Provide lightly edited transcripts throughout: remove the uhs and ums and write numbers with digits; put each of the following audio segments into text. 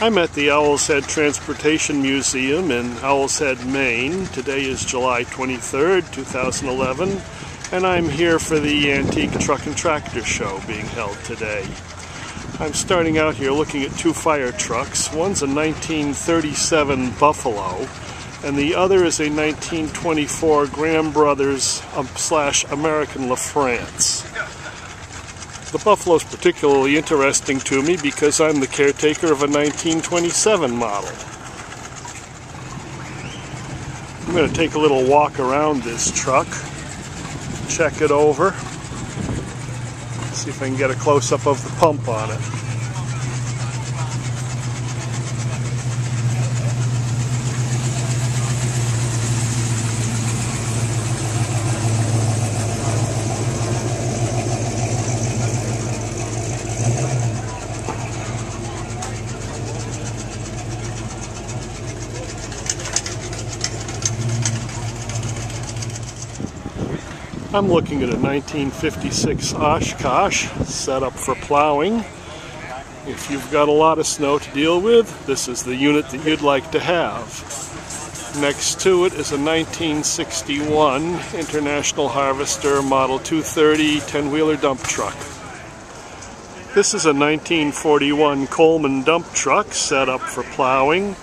I'm at the Owl's Head Transportation Museum in Owl's Head, Maine. Today is July 23rd, 2011, and I'm here for the Antique Truck and Tractor Show being held today. I'm starting out here looking at two fire trucks. One's a 1937 Buffalo, and the other is a 1924 Graham Brothers / American LaFrance. The Buffalo is particularly interesting to me because I'm the caretaker of a 1927 model. I'm going to take a little walk around this truck, check it over, see if I can get a close-up of the pump on it. I'm looking at a 1956 Oshkosh set up for plowing. If you've got a lot of snow to deal with, this is the unit that you'd like to have. Next to it is a 1961 International Harvester Model 230 10-wheeler dump truck. This is a 1941 Coleman dump truck set up for plowing.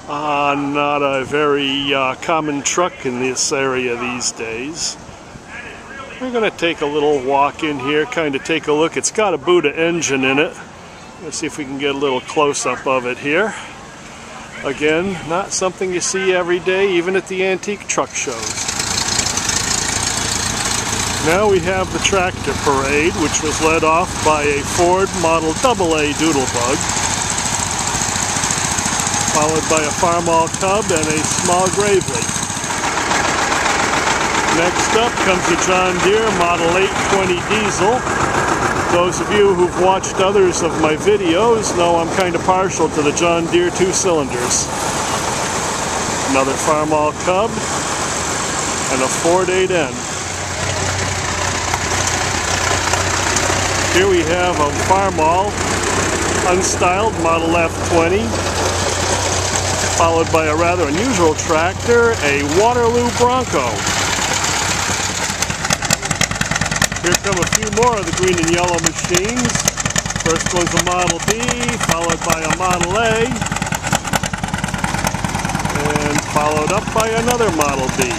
Not a very common truck in this area these days. We're going to take a little walk in here, kind of take a look. It's got a Buddha engine in it. Let's see if we can get a little close-up of it here. Again, not something you see every day, even at the antique truck shows. Now we have the tractor parade, which was led off by a Ford Model AA Doodlebug, followed by a Farmall Cub and a small Gravely. Next up comes a John Deere Model 820 diesel. Those of you who've watched others of my videos know I'm kind of partial to the John Deere 2-cylinders. Another Farmall Cub and a Ford 8N. Here we have a Farmall unstyled Model F20, followed by a rather unusual tractor, a Waterloo Bronco. Here come a few more of the green and yellow machines. First one's a Model B, followed by a Model A, and followed up by another Model B.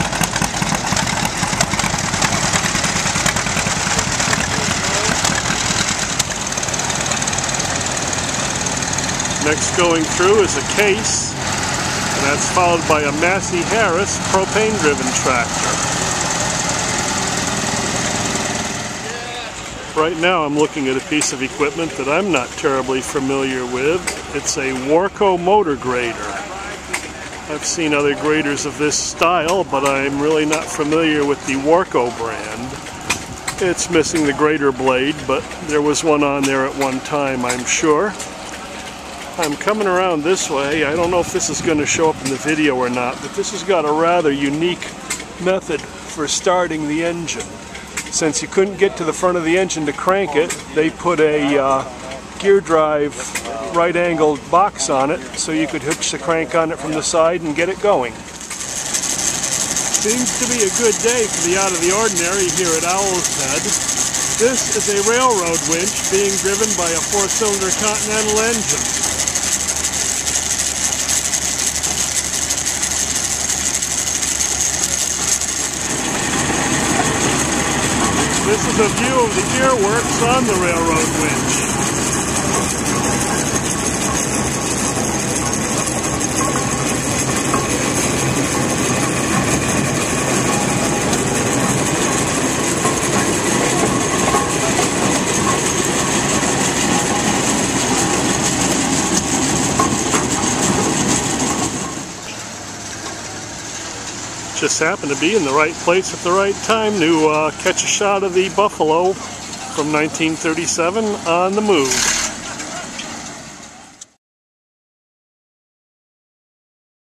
Next going through is a Case, and that's followed by a Massey Harris propane-driven tractor. Right now I'm looking at a piece of equipment that I'm not terribly familiar with. It's a Warco motor grader. I've seen other graders of this style, but I'm really not familiar with the Warco brand. It's missing the grader blade, but there was one on there at one time, I'm sure. I'm coming around this way. I don't know if this is going to show up in the video or not, but this has got a rather unique method for starting the engine. Since you couldn't get to the front of the engine to crank it, they put a gear drive right-angled box on it so you could hitch the crank on it from the side and get it going. Seems to be a good day for the out of the ordinary here at Owl's Head. This is a railroad winch being driven by a 4-cylinder Continental engine. This is a view of the gearworks on the railroad winch. Just happened to be in the right place at the right time to catch a shot of the Buffalo from 1937 on the move.